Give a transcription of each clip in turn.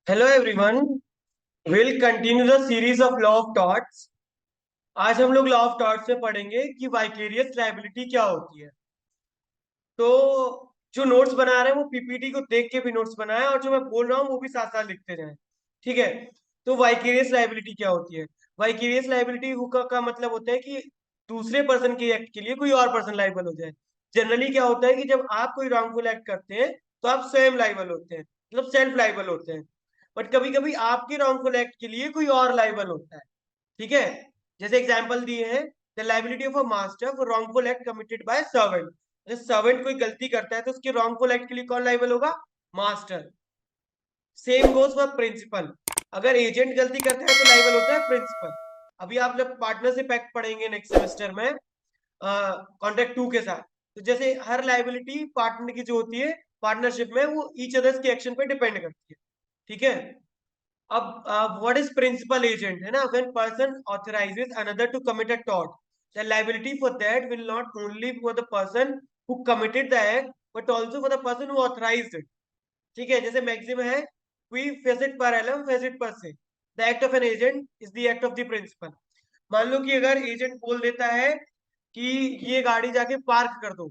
Hello everyone, will continue the series of law of torts. आज हम लोग law of torts में पढ़ेंगे कि वाइकेरियस लायबिलिटी क्या होती है। तो जो नोट्स बना रहे हैं वो पीपीटी को देख के भी नोट्स बनाए और जो मैं बोल रहा हूँ वो भी साथ साथ लिखते जाएं। ठीक है। तो वाइकेरियस लायबिलिटी क्या होती है? वाइकेरियस लायबिलिटी का मतलब होता है कि दूसरे पर्सन के एक्ट के लिए कोई और पर्सन लायबल हो जाए। जनरली क्या होता है कि जब आप कोई रॉन्गफुल एक्ट करते हैं तो आप स्वयं लायबल होते हैं, मतलब सेल्फ लायबल होते हैं। बट कभी कभी आपके रॉन्गफुल एक्ट के लिए कोई और लायबल होता है। ठीक है। जैसे एग्जांपल दिए हैं, the liability of a master for wrongful act committed by servant. जैसे सर्वेंट कोई गलती करता है तो उसके रॉन्गफुल एक्ट के लिए कौन लायबल होगा? Master. Same goes for principal. अगर एजेंट गलती करता है तो लायबल होता है प्रिंसिपल। अभी आप जब पार्टनरशिप एक्ट पढ़ेंगे नेक्स्ट सेमेस्टर में कॉन्ट्रैक्ट 2 के साथ, तो जैसे हर लायबिलिटी पार्टनर की जो होती है पार्टनरशिप में वो ईच अदर्स के एक्शन पे डिपेंड करती है। ठीक है। अब व्हाट इज प्रिंसिपल एजेंट है ना, when person authorises another to commit a tort, the liability for that will not only for the person who committed the act but also for the person who authorised it. ठीक है। जैसे maxim है, qui facit per alium facit per se, the act of an agent is the act of the principal. मान लो कि अगर agent बोल देता है कि ये गाड़ी जाके पार्क कर दो,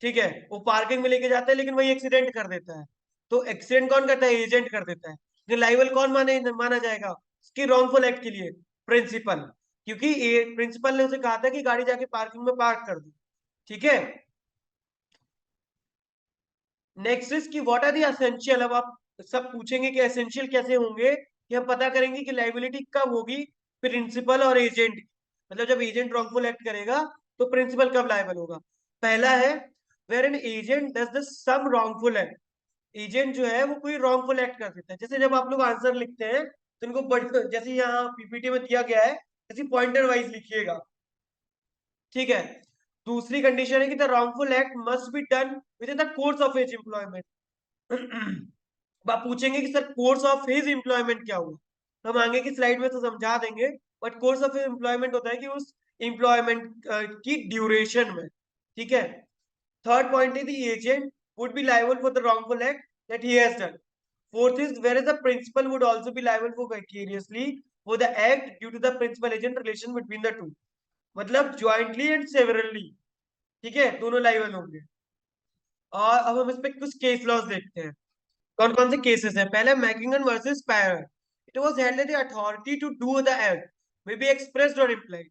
ठीक है, वो पार्किंग में लेके जाता है लेकिन वही एक्सीडेंट कर देता है। तो एक्सीडेंट कौन करता है? एजेंट कर देता है। तो लाइबल कौन माना जाएगा उसकी रॉन्गफुल एक्ट के लिए? प्रिंसिपल। क्योंकि प्रिंसिपल ने उसे कहा था कि गाड़ी जाके पार्किंग में पार्क कर दो। ठीक है। नेक्स्ट इज कि व्हाट आर दी एसेंशियल। अब आप सब पूछेंगे कि एसेंशियल कैसे होंगे, कि हम पता करेंगे कि लाइबिलिटी कब होगी प्रिंसिपल और एजेंट। मतलब जब एजेंट रॉन्गफुल एक्ट करेगा तो प्रिंसिपल कब लायबल होगा? पहला है, where an agent does the some wrongful act. Agent जो है वो कोई रॉन्गफुल एक्ट कर देता है। जैसे जब आप लोग आंसर लिखते हैं तो इनको जैसे यहाँ पीपीटी में दिया गया है, जैसे पॉइंटर वाइज लिखिएगा। ठीक है। दूसरी कंडीशन है कि the wrongful act must be done within the course of his employment. अब आप पूछेंगे कि sir course of his employment क्या हुआ, तो हम आगे की स्लाइड में तो समझा देंगे। बट कोर्स ऑफ एम्प्लॉयमेंट होता है कि उस एम्प्लॉयमेंट की ड्यूरेशन में। ठीक है। थर्ड पॉइंट है the agent would be liable for the wrongful act that he has done. Fourth is whereas the principal would also be liable for vicariously for the act due to the principal agent relation between the two। मतलब jointly and severally. ठीक है, दोनों liable होंगे। और अब हम इस पे कुछ केस लॉज देखते हैं। कौन कौन से केसेस हैं? पहले McKinnon versus Pyre. It was held that the authority to do the act may be expressed और इम्प्लाइड।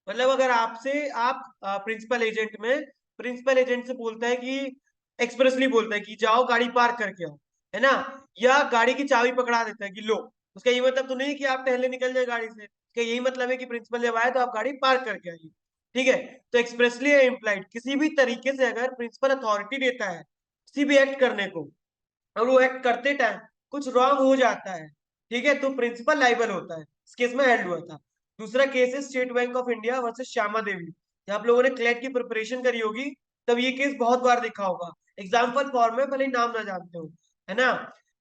मतलब अगर आपसे आप प्रिंसिपल एजेंट में प्रिंसिपल एजेंट से बोलता है कि एक्सप्रेसली बोलता है कि जाओ गाड़ी पार्क करके आओ, है ना, या गाड़ी की चाबी पकड़ा देता है कि लो, उसका ये मतलब तो नहीं कि आप पहले निकल जाए गाड़ी से, उसका यही मतलब है कि प्रिंसिपल जब आए तो आप गाड़ी पार्क करके आइए। ठीक है। तो एक्सप्रेसली या इम्प्लाइड किसी भी तरीके से अगर प्रिंसिपल अथॉरिटी देता है किसी भी एक्ट करने को और वो एक्ट करते टाइम कुछ रॉन्ग हो जाता है, ठीक है, तो प्रिंसिपल लाइबल होता है। इस केस में हेल्ड हुआ था। दूसरा केस है State Bank of India versus Shyama Devi. जब आप लोगों ने क्लेट की प्रिपरेशन करी होगी तब ये केस बहुत बार देखा होगा। एग्जाम्पल फॉर्म में भले ही नाम ना जानते हो, है ना।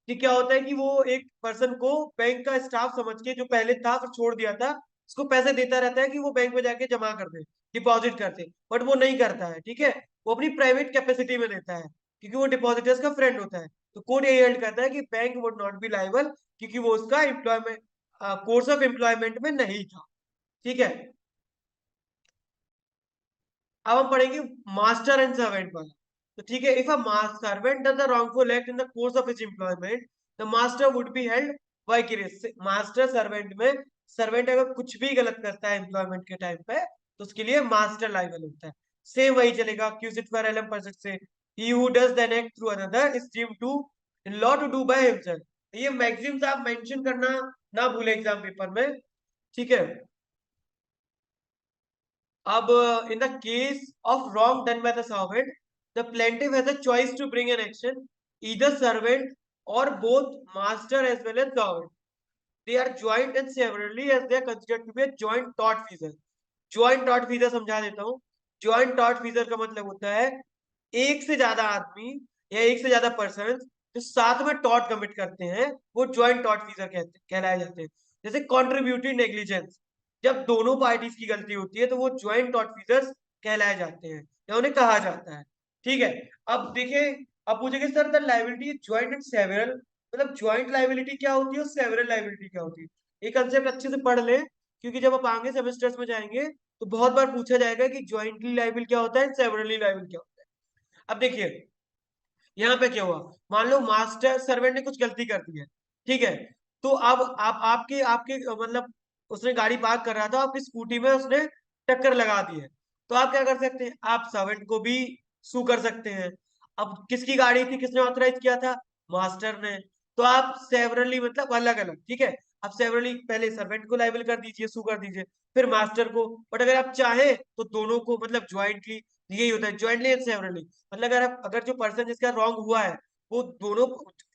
कि क्या होता है कि वो एक पर्सन को बैंक का स्टाफ समझ के जो पहले था फिर छोड़ दिया था, उसको पैसे देता रहता है कि वो बैंक में जाके जमा कर दे, डिपॉजिट कर दे, बट वो नहीं करता है। ठीक है। वो अपनी प्राइवेट कैपेसिटी में देता है क्योंकि वो डिपॉजिटर्स का फ्रेंड होता है। तो कोर्ट ये हेल्ड करता है कि bank would not be liable क्योंकि वो उसका एम्प्लॉयमेंट कोर्स ऑफ एम्प्लॉयमेंट में नहीं था। ठीक है। अब हम पढ़ेंगे मास्टर एंड सर्वेंट वाला। तो ठीक है, if a servant does the wrongful act in the course of his employment the master would be held vicarious. Master servant में सर्वेंट अगर कुछ भी गलत करता है एम्प्लॉयमेंट के टाइम पे तो उसके लिए मास्टर लायबल होता है। सेम वही चलेगा क्यूजिट for alium per se, he who does an act through another is deemed to in law to do by himself. ये मैक्सिम्स आप मेंशन करना ना भूले एग्जाम पेपर में। ठीक है। अब in the case of wrong done by the servant, the plaintiff has a choice to bring an action, either servant or both master as well as servant. They are joint and severally as they are considered to be a joint tortfeasor. Joint tortfeasor समझा देता हूँ। Joint tort फीजर का मतलब होता है एक से ज्यादा आदमी या एक से ज्यादा पर्सन जो साथ में टॉर्ट कमिट करते हैं वो ज्वाइंट टॉर्ट फीजर कहलाए जाते हैं। जैसे कॉन्ट्रीब्यूटरी नेग्लिजेंस, जब दोनों पार्टीज की गलती होती है तो वो ज्वाइंट टॉर्ट फीजर्स कहलाए जाते हैं या उन्हें कहा जाता है। ठीक है। अब देखिए, अब पूछेंगे sir the liability is joint and several. मतलब ज्वाइंट लाइबिलिटी क्या होती है और सेवरल लाइबिलिटी क्या होती है, ये कंसेप्ट अच्छे से पढ़ ले, क्योंकि जब आप आगे सेमेस्टर्स में जाएंगे तो बहुत बार पूछा जाएगा कि ज्वाइंटली लाइबल क्या होता है, सेवरली लाइबल क्या होता है। अब देखिए यहाँ पे क्या हुआ, मान लो मास्टर सर्वेंट ने कुछ गलती कर दी है, ठीक है, तो अब आप आपके आपके मतलब उसने गाड़ी पार्क कर रहा था, आपकी स्कूटी में उसने टक्कर लगा दी है, तो आप क्या कर सकते हैं, आप सर्वेंट को भी सू कर सकते हैं। अब किसकी गाड़ी थी, किसने ऑथराइज किया था, मास्टर ने, तो आप सेवरली मतलब अलग अलग, ठीक है, आप सेवरली पहले सर्वेंट को लाइबल कर दीजिए, सू कर दीजिए, फिर मास्टर को, बट अगर आप चाहें तो दोनों को मतलब ज्वाइंटली, यही होता है ज्वाइंटली एंड सेवरली, मतलब अगर जो पर्सन जिसका रॉन्ग हुआ है वो दोनों,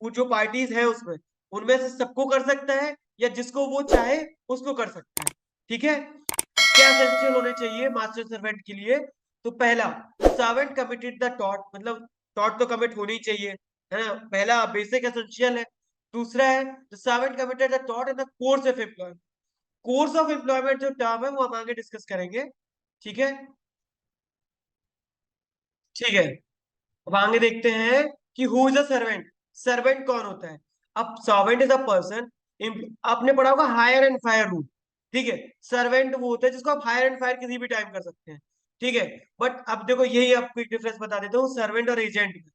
वो जो पार्टीज है उसमें, उनमें से सबको कर सकता है, या जिसको वो चाहे उसको कर सकता है, ठीक है। क्या एसेंशियल होने चाहिए मास्टर सर्वेंट के लिए, तो पहला, सर्वेंट कमिटेड द टॉट, मतलब टॉट तो कमिट होनी चाहिए, है ना, पहला बेसिक एसेंशियल है। दूसरा है the servant committed the taught in the course of employment, course of employment जो टर्म है वो हम आगे डिस्कस करेंगे, ठीक है। ठीक है, अब आगे देखते हैं कि who is a servant, servant कौन होता है। अब सर्वेंट इज अ पर्सन, आपने पढ़ा होगा हायर एंड फायर रूल, ठीक है, सर्वेंट वो होता है जिसको आप हायर एंड फायर किसी भी टाइम कर सकते हैं, ठीक है। बट अब देखो यही आपको एक डिफरेंस बता देता हूँ सर्वेंट और एजेंट में।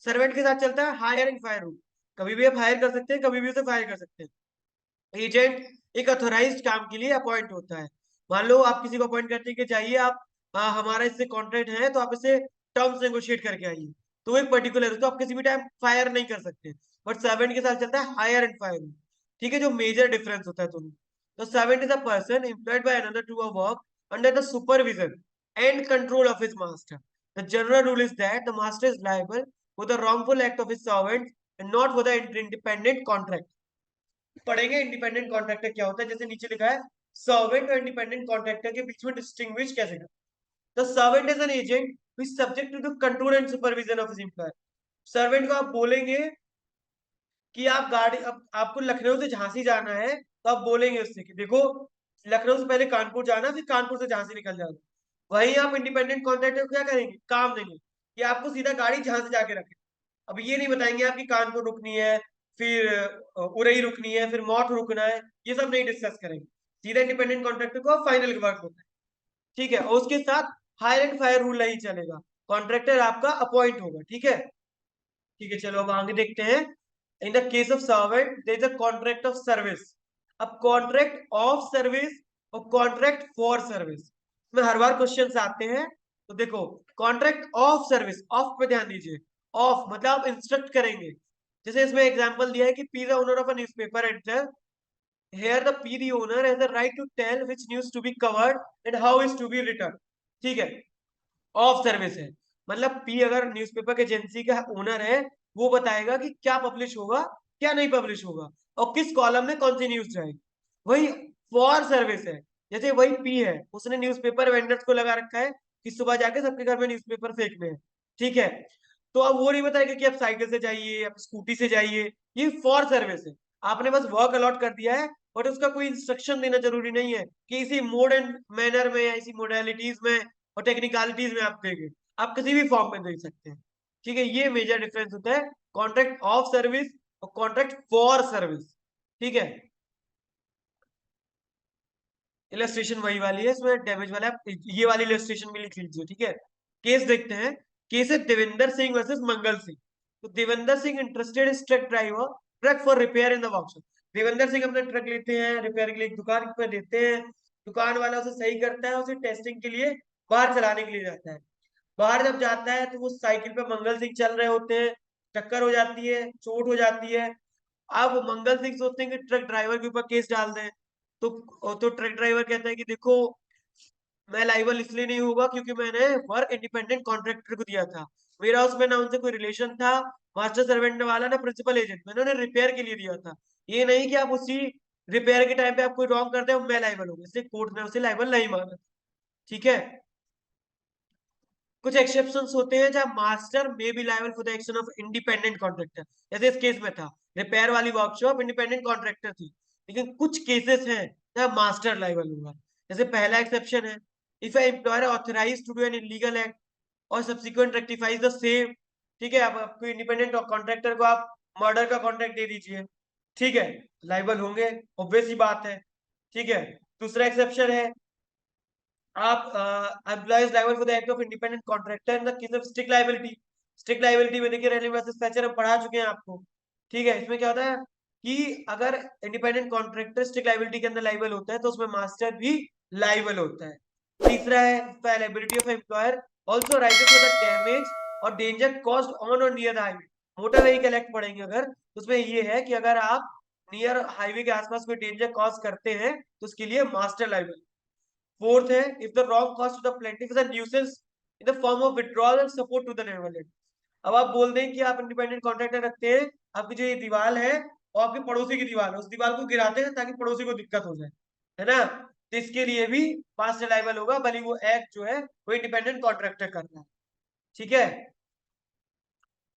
सर्वेंट के साथ चलता है हायर एंड फायर रूल, कभी भी आप हायर कर सकते हैं, कभी भी उसे फायर कर सकते हैं। एजेंट एक अथोराइज्ड काम के लिए अपॉइंट होता है। मान लो आप किसी को अपॉइंट करते हैं कि चाहिए आप, हमारा इससे कॉन्ट्रैक्ट है तो आप इसे टर्म्स नेगोशिएट करके आइए, तो वो एक पर्टिकुलर है, तो आप किसी भी टाइम फायर नहीं कर सकते। बट सर्वेंट के साथ चलता है हायर एंड फायर, ठीक है, जो मेजर डिफरेंस होता है दोनों। तो servant is a person employed by another to a work under the supervision and control of his master. The general rule is that the master is liable for the wrongful act of his servant and not for the independent contract। पढ़ेंगे independent contractor क्या होता है, जैसे नीचे लिखा है, servant और independent contractor के बीच में डिस्टिंग्विश कैसे करते हैं। The servant is an agent who is subject to the control and supervision of his employer. Servant को आप बोलेंगे कि आप गाड़ी, अब आपको लखनऊ से झांसी जाना है, तो आप बोलेंगे उससे कि देखो लखनऊ से पहले कानपुर जाना, फिर कानपुर से झांसी निकल जाना। वहीं आप इंडिपेंडेंट कॉन्ट्रैक्टर को क्या करेंगे, काम देंगे कि आपको सीधा गाड़ी झांसी जाके रखे। अब ये नहीं बताएंगे आपकी कानपुर रुकनी है, फिर उरई रुकनी है, फिर मौत रुकना है, ये सब नहीं डिस्कस करेंगे। सीधा इंडिपेंडेंट कॉन्ट्रैक्टर को फाइनल वर्क होता है, ठीक है, और उसके साथ हायर एंड फायर रूल नहीं चलेगा, कॉन्ट्रैक्टर आपका अपॉइंट होगा, ठीक है। ठीक है, चलो अब आगे देखते हैं। In the case of servant there is a contract of service. अब कॉन्ट्रैक्ट ऑफ सर्विस और कॉन्ट्रैक्ट फॉर सर्विस में हर बार क्वेश्चंस आते हैं। तो देखो, कॉन्ट्रैक्ट ऑफ सर्विस, ऑफ पे ध्यान दीजिए, ऑफ मतलब आप इंस्ट्रक्ट करेंगे। जैसे इसमें एग्जांपल दिया है कि P the owner of a newspaper editor, here the P the owner has the right to tell which news to be covered and how is to be written, ठीक है। ऑफ सर्विस है, मतलब P अगर newspaper के agency का owner है, वो बताएगा कि क्या पब्लिश होगा, क्या नहीं पब्लिश होगा, और किस कॉलम में कौन सी न्यूज जाएगी। वही फॉर सर्विस है, जैसे वही पी है, उसने न्यूज़पेपर वेंडर्स को लगा रखा है कि सुबह जाके सबके घर में न्यूज़पेपर फेंकने हैं, ठीक है, तो अब वो नहीं बताएगा कि आप साइकिल से जाइए, आप स्कूटी से जाइए, ये फॉर सर्विस है। आपने बस वर्क अलॉट कर दिया है, बट उसका कोई इंस्ट्रक्शन देना जरूरी नहीं है कि इसी मोड एंड मैनर में या इसी मोडालिटीज में और टेक्निकलिटीज में आप देंगे, आप किसी भी फॉर्म में दे सकते हैं, ठीक है। ये मेजर डिफरेंस होता है कॉन्ट्रैक्ट ऑफ सर्विस और कॉन्ट्रैक्ट फॉर सर्विस, ठीक है। इलस्ट्रेशन वही वाली है, इसमें डैमेज वाला है, ये वाली इलस्ट्रेशन भी लिख लीजिए, ठीक है। केस देखते हैं, केस है देवेंद्र सिंह वर्सेस मंगल सिंह। तो Devendra Singh interested is truck driver, truck for repair in the workshop. Devendra Singh अपना ट्रक लेते हैं रिपेयर के लिए, एक दुकान पर देते हैं, दुकान वाला उसे सही करता है, उसे टेस्टिंग के लिए बाहर चलाने के लिए जाता है। बाहर जब जाता है तो वो साइकिल पे मंगल सिंह चल रहे होते हैं, टक्कर हो जाती है, चोट हो जाती है। अब मंगल सिंह सोचते हैं कि ट्रक ड्राइवर के ऊपर केस डाल दें, तो ट्रक ड्राइवर कहता है कि देखो मैं लाइबल इसलिए नहीं होगा क्योंकि मैंने वर्क इंडिपेंडेंट कॉन्ट्रैक्टर को दिया था, मेरा उसमें ना उनसे कोई रिलेशन था, मास्टर सर्वेंट वाला ना प्रिंसिपल एजेंट, मैंने उन्हें रिपेयर के लिए दिया था। ये नहीं कि आप उसी रिपेयर के टाइम पे आप कोई रॉन्ग करते हो मैं लाइबल हूँ, इसलिए कोर्ट ने उसे लाइबल नहीं माना, ठीक है। कुछ एक्सेप्शंस होते हैं जहां master may be liable for the action of independent contractor, जैसे इस केस में था, रिपेयर वाली वर्कशॉप इंडिपेंडेंट कॉन्ट्रैक्टर थी, लेकिन कुछ केसेस हैं जहां मास्टर लायबल होगा। जैसे पहला एक्सेप्शन है, if a employer authorise to do an illegal act और सब्सिक्वेंट रेक्टिफाइज द सेम, ठीक है। अब आपको इंडिपेंडेंट कॉन्ट्रैक्टर को आप मर्डर का कॉन्ट्रैक्ट दे दीजिए, ठीक है, लाइबल होंगे, ऑब्वियस ही बात है, ठीक है। दूसरा एक्सेप्शन है, आप employees liable for the act of independent contractor in the case of strict liability. Strict liability में देखिए रेलवे वर्सेस फैचर हम पढ़ा चुके हैं आपको, ठीक है। इसमें क्या होता है कि अगर इंडिपेंडेंट कॉन्ट्रैक्टर स्ट्रिक्ट लायबिलिटी के अंदर लायबल होता है तो उसमें मास्टर भी लायबल होता है। तीसरा है liability of employer also rises for the damage और डेंजर कॉज्ड ऑन और near the highway. Motor vehicle act पढ़ेंगे अगर, उसमें ये है कि अगर आप नियर हाईवे के आसपास कोई डेंजर कॉज करते हैं तो उसके लिए मास्टर लायबल। फोर्थ है, if the wrong cause to the plaintiff is a nuisance in the form of withdrawal and support to the neighbour land. अब आप बोल दें कि आप इंडिपेंडेंट कॉन्ट्रैक्टर रखते हैं, आपकी जो ये दीवार है और आपके पड़ोसी की दीवार है, उस दीवार को गिराते हैं ताकि पड़ोसी को दिक्कत हो जाए, है ना, तो इसके लिए भी पास लायबल होगा, भले वो एक्ट जो है वो इंडिपेंडेंट कॉन्ट्रैक्टर कर रहा है, ठीक है।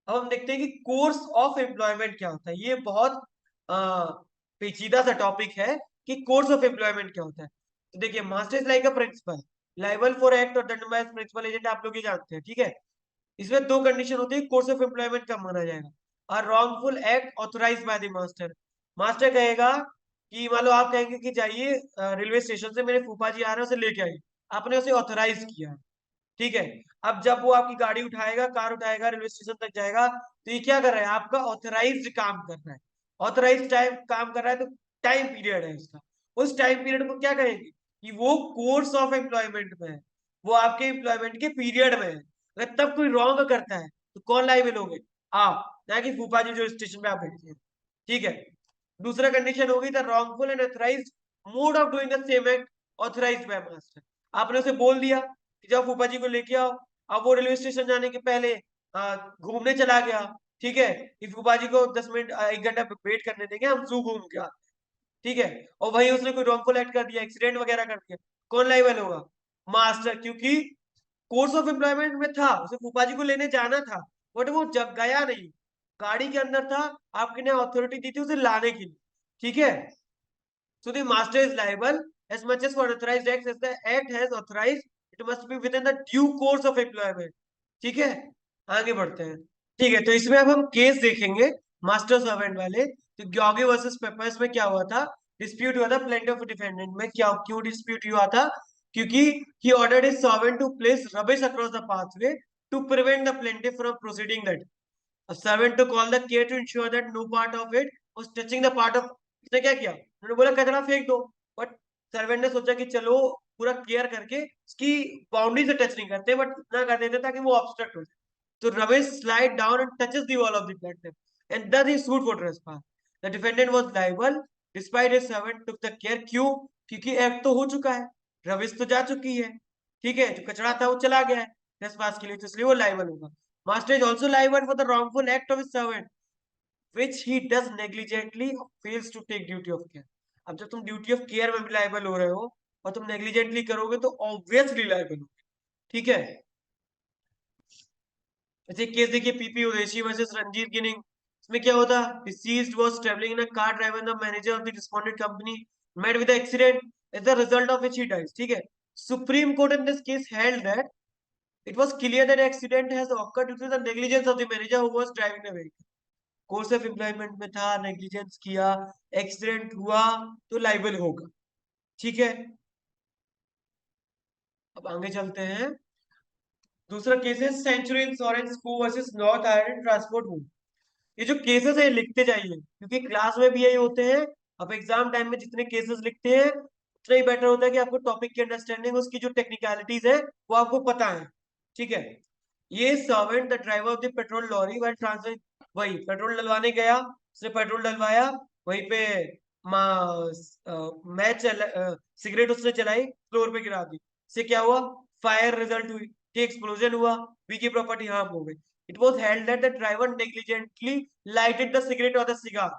अब हम देखते हैं कि कोर्स ऑफ एम्प्लॉयमेंट क्या होता है। ये बहुत पेचीदा सा टॉपिक है कि कोर्स ऑफ एम्प्लॉयमेंट क्या होता है। तो देखिए, master is like a principal, liable for act और दंड बाय प्रिंसिपल एजेंट, आप लोग ये जानते हैं, ठीक है। इसमें दो कंडीशन होती है कोर्स ऑफ एम्प्लॉयमेंट कब माना जाएगा। और wrongful act authorise by the master. Master कहेगा कि मान लो आप कहेंगे कि जाइए रेलवे स्टेशन से मेरे फूफा जी आ रहे हैं, उसे लेके आइए, आपने उसे ऑथोराइज किया, ठीक है। अब जब वो आपकी गाड़ी उठाएगा, कार उठाएगा, रेलवे स्टेशन तक जाएगा, तो ये क्या कर रहा है, आपका ऑथराइज्ड काम कर रहा है। ऑथराइज्ड टाइम काम कर रहा है तो टाइम पीरियड है उसका, उस टाइम पीरियड को क्या कहेंगे कि वो कोर्स ऑफ एम्प्लॉयमेंट में है, वो आपके एम्प्लॉयमेंट के पीरियड में है। अगर तब कोई रॉन्ग करता है तो कौन लायबल होंगे, आप, ना कि फूफा जी जो स्टेशन पे आप बैठे हैं, ठीक है। दूसरा कंडीशन होगी the wrongful and authorised mode of doing the same act authorised by master. आपने उसे बोल दिया कि जाओ फूफा जी को लेके आओ, अब वो रेलवे स्टेशन जाने के पहले घूमने चला गया, ठीक है, कि फूफा जी को 10 मिनट 1 घंटा वेट करने देंगे, हम जू घूम के आते हैं, ठीक है। और वही उसने कोई रॉन्गफुल एक्ट कर दिया, एक्सीडेंट वगैरह कर दिया, कौन लायबल होगा, मास्टर, क्योंकि कोर्स ऑफ एम्प्लॉयमेंट में था, उसे फूफा जी को लेने जाना था, बट वो जब गया नहीं, गाड़ी के अंदर था, आपने अथॉरिटी दी थी उसे लाने के लिए, ठीक है। So the master is liable as much as for authorized acts as the act has authorized. It must be within the due course of employment. ठीक है, आगे बढ़ते हैं, ठीक है। तो इसमें अब हम केस देखेंगे मास्टर सर्वेंट वाले। तो ग्योगी वर्सेस पेपर्स में क्या हुआ था, डिस्प्यूट हुआ था प्लेंटिफ डिफेंडेंट में। क्या क्यों डिस्प्यूट हुआ था, क्योंकि he ordered his servant to place rubbish across the pathway to prevent the plaintiff from proceeding that. A servant to call the care to ensure that no part of it was touching the part of। उसने क्या किया, उन्होंने बोला कचरा फेंक दो, but servant ने सोचा कि चलो पूरा केयर करके उसकी बाउंड्री से टच नहीं करते, बट इतना कर देते ताकि वो ऑब्स्ट्रक्ट हो जाए। तो Ramesh slide down and touches the wall of the platform and thus he sued for trespass. The defendant was liable despite his servant took the care। क्यों, क्योंकि एक्ट तो हो चुका है, रमेश तो जा चुकी है, ठीक है, जो कचरा था वो चला गया है ट्रेसपास के लिए, तो इसलिए वो लाइबल होगा। Master is also liable for the wrongful act of his servant, which he does negligently or fails to take duty of care। अब जब तुम ड्यूटी ऑफ केयर में भी लाइबल हो रहे हो और तुम नेग्लिजेंटली करोगे तो ऑब्वियसली लाइबल हो, ठीक है। ऐसे केस देखिए PP Udeshi versus Ranjit ginning. इसमें क्या होता, deceased was travelling in a car driver the manager of the respondent company met with the accident as the result of which he dies, ठीक है। Supreme court in this case held that it was clear that accident has occurred due to the negligence of the manager who was driving the vehicle। Course of employment में था, negligence किया, accident हुआ, तो liable होगा, ठीक है। अब आगे चलते हैं। दूसरा केस है सेंचुरी इंश्योरेंस को versus north Ireland transport board. ये जो केसेस है लिखते जाइए, क्योंकि क्लास में भी यही होते हैं। अब एग्जाम टाइम में जितने केसेस लिखते हैं उतना ही बेटर होता है कि आपको टॉपिक की अंडरस्टैंडिंग, उसकी जो टेक्निकलिटीज है वो आपको पता है, ठीक है। ये servant the driver of the petrol lorry while transfer, वही पेट्रोल डलवाने गया, उसने पेट्रोल डलवाया, वहीं पे मैच सिगरेट उसने चलाई, फ्लोर पे गिरा दी, से क्या हुआ, फायर रिजल्ट हुई, कि एक्सप्लोजन हुआ, वी की प्रॉपर्टी हार्म हो गई। It was held that the driver negligently lighted the cigarette और द सिगार,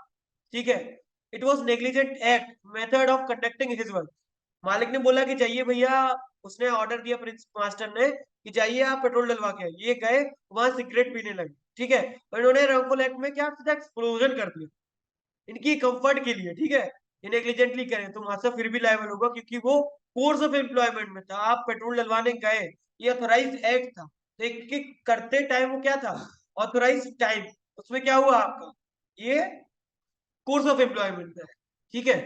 ठीक है। It was negligent act method of conducting his work. मालिक ने बोला कि जाइए भैया, उसने ऑर्डर दिया प्रिंस मास्टर ने कि जाइए आप पेट्रोल डलवा के, ये गए वहां सिगरेट पीने लगे, ठीक है, पर इन्होंने रॉन्गफुल एक्ट में क्या सीधा एक्सप्लोजन कर दिया इनकी कंफर्ट के लिए, ठीक है। ये नेग्लिजेंटली करें तो मास्टर फिर भी लायबल होगा, क्योंकि वो कोर्स ऑफ एम्प्लॉयमेंट में था, आप पेट्रोल डलवाने गए, ये ऑथोराइज एक्ट था, तो एक करते टाइम वो क्या था, ऑथोराइज टाइम, उसमें क्या हुआ आपका, ये कोर्स ऑफ एम्प्लॉयमेंट का है, ठीक है।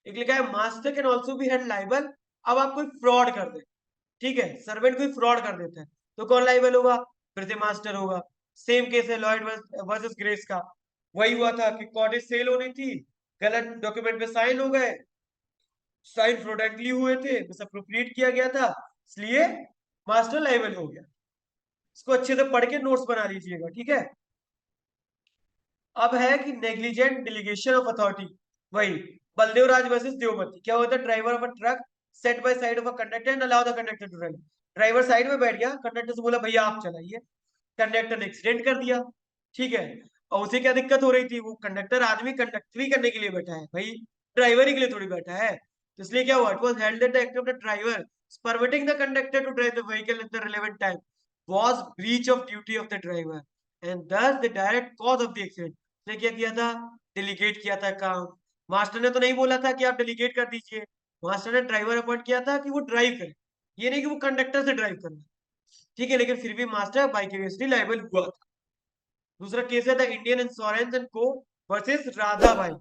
एक लिखा है master can also be held liable. अब आप कोई फ्रॉड कर दे, ठीक है, सर्वेंट कोई फ्रॉड कर देता है तो कौन लाइबल होगा? फिर से मास्टर होगा। सेम केस है लॉयड वर्सेस ग्रेस का। वही हुआ था कि कॉटेज सेल होनी थी, गलत डॉक्यूमेंट पे साइन हो गए, साइन फ्रॉडुलेंटली हुए थे, मिसअप्रोप्रिएट किया गया था, इसलिए मास्टर लाइबल हो गया। इसको अच्छे से पढ़ के नोट्स बना लीजिएगा, ठीक है। अब है कि नेग्लिजेंट डेलीगेशन ऑफ अथॉरिटी। वही बलदेव राज वर्सेस देवमती। क्या होता है? Driver of a truck set by side of a conductor and allow the conductor to drive. Driver side में बैठ गया, कंडक्टर से बोला भैया आप चलाइए, कंडक्टर ने एक्सीडेंट कर दिया, ठीक है। और उसे क्या दिक्कत हो रही थी? वो कंडक्टर आदमी कंडक्टरी करने के लिए बैठा है भाई, ड्राइवर ही के लिए थोड़ी बैठा है। तो इसलिए क्या हुआ? It was held that the act of the driver permitting the conductor to drive the vehicle in the relevant time was breach of duty of the driver and thus the direct cause of the accident. ने क्या किया था? Delegate किया था काम। Master ने तो नहीं बोला था कि आप डेलीगेट कर दीजिए, मास्टर ने ड्राइवर अपॉइंट किया था कि वो ड्राइव करे, ये नहीं कि वो कंडक्टर से ड्राइव करना, ठीक है। लेकिन फिर भी मास्टर वाइकेरियसली लायबल हुआ था। दूसरा केस है the Indian Insurance and Co versus Radha Bhai,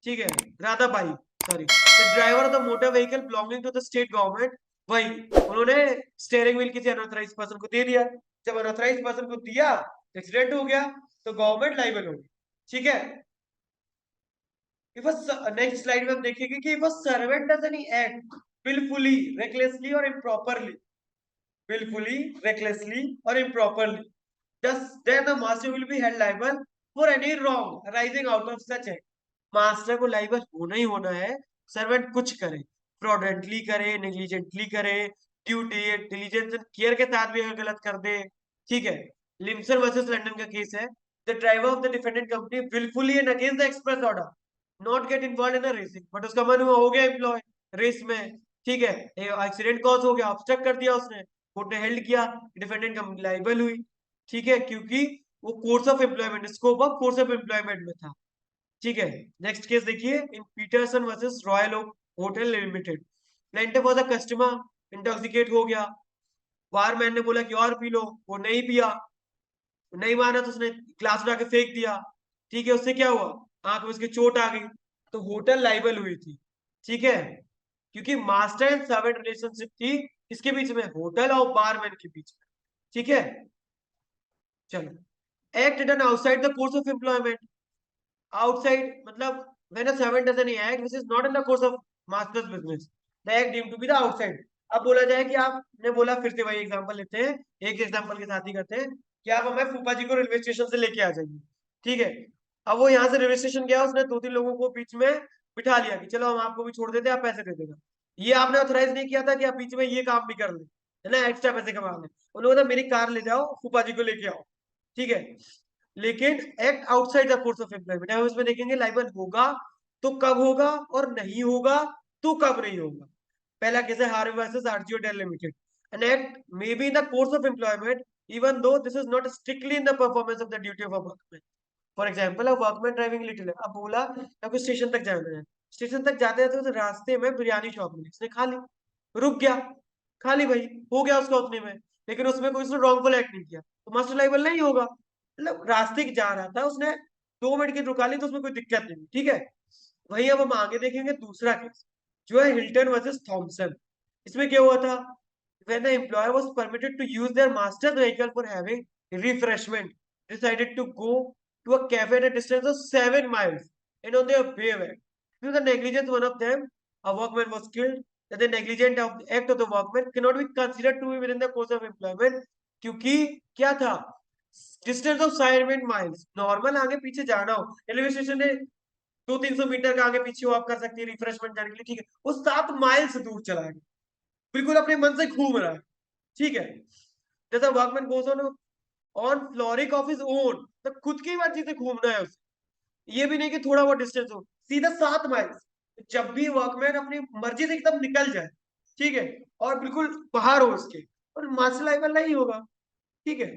ठीक है, Radha Bhai, sorry, the driver of the motor vehicle belonging to the state government. वही उन्होंने स्टीयरिंग व्हील किसी अनऑथराइज्ड पर्सन को दे दिया। जब अनऑथराइज्ड पर्सन को दिया, एक्सीडेंट हो गया, तो गवर्नमेंट लाइबल होगी, ठीक है। नेक्स्ट स्लाइड में हम देखेंगे कि if a servant does any act willfully, recklessly or improperly, willfully, recklessly or improperly, then the master will be held liable for any wrong arising out of such act. Master को liable होना ही होना है, servant कुछ करे, फ्रॉडेंटली करे, negligently करे, duty diligence and care के साथ भी अगर गलत कर दे, ठीक है। लिम्सन वर्सेस लंदन का केस है। The driver of the defendant company wilfully and against the express order not get involve in racing, but उसका मन हुआ, हो गया एम्प्लॉय रेस में, ठीक है, एक्सीडेंट कॉज हो गया, ऑब्स्ट्रक्ट कर दिया उसने, कोर्ट ने हेल्ड किया, डिफेंडेंट कंपनी लाइबल हुई, ठीक है, क्योंकि वो course of employment, scope of course of employment में था, ठीक है। नेक्स्ट केस देखिए, in Peterson versus Royal Oak Hotel Limited. Plaintiff was a customer, intoxicate हो गया, बारमैन ने बोला कि और पी लो, वो नहीं पिया, नहीं माना तो उसने ग्लास उठा के फेंक दिया, ठीक है। उससे क्या हुआ? आंख में उसके चोट आ गई, तो होटल लाइबल हुई थी, ठीक है, क्योंकि मास्टर एंड सर्वेंट रिलेशनशिप थी इसके बीच में, होटल और बारमैन के बीच में, ठीक है। चलो, act done outside the course of employment. outside मतलब when a servant does any act which is not in the course of master's business, the act deemed to be the outside। अब बोला जाए कि आपने बोला, फिर से वही एग्जांपल लेते हैं, एक एग्जांपल के साथ ही करते हैं कि आप हमें फूफा जी को रेलवे स्टेशन से लेके आ जाइए, ठीक है। अब वो यहाँ से रेलवे स्टेशन गया, उसने दो तीन लोगों को बीच में बिठा लिया कि चलो हम आपको भी छोड़ देते हैं, आप पैसे दे देगा। ये आपने ऑथराइज नहीं किया था कि आप बीच में ये काम भी कर ले, है ना, एक्स्ट्रा पैसे कमा ले। उन्होंने बोला मेरी कार ले जाओ, फूफा जी को लेके आओ, ठीक है। लेकिन act outside the course of employment, हम इसमें देखेंगे लाइबल होगा तो कब होगा और नहीं होगा तो कब नहीं होगा। पहला केस है Harvey versus RGO Dell limited. An act may be in the course of employment even though this is not strictly in the performance of the duty of a workman. For example a workman driving little, अब बोला आपको station तक जाना है, station तक जाते जाते उस रास्ते में बिरयानी शॉप मिली, उसने खा ली, रुक गया, खा ली भाई, हो गया उसका उतने में, लेकिन उसमें कोई उसने रॉन्गफुल एक्ट नहीं किया, तो मास्टर लाइबल नहीं होगा। मतलब रास्ते की जा रहा था, उसने 2 मिनट की रुका ली तो उसमें कोई दिक्कत नहीं, ठीक है। वही अब हम आगे देखेंगे दूसरा केस, जो है हिल्टन वर्सेस थॉमसन। इसमें क्या हुआ था? when the employer was permitted to use their master's vehicle for having refreshment, decided to go to a cafe at a distance of 7 miles and on their way back. Due to the negligence one of them, a workman was killed. That the negligent of the act of the workman cannot be considered to be within the course of employment, क्योंकि क्या था? Distance of 7 miles, normal आगे पीछे जाना हो, railway station है 200-300 metre का आगे पीछे हो आप कर सकते हैं रिफ्रेशमेंट जाने के लिए, ठीक है, वो 7 माइल्स दूर चला है, बिल्कुल अपने मन से घूम रहा है, ठीक है। जैसा workman goes on fluoric of his own, तो खुद की मर्जी से घूमना है उसे, ये भी नहीं कि थोड़ा बहुत डिस्टेंस हो, सीधा 7 माइल्स। जब भी वर्कमैन अपनी मर्जी से एकदम निकल जाए, ठीक है, और बिल्कुल बाहर हो उसके, और मास्टर लाइबल नहीं होगा, ठीक है।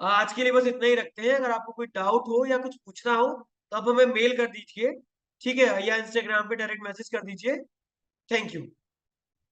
आज के लिए बस इतना ही रखते हैं। अगर आपको कोई डाउट हो या कुछ पूछना हो तो आप हमें मेल कर दीजिए, ठीक है, या इंस्टाग्राम पे डायरेक्ट मैसेज कर दीजिए। Thank you.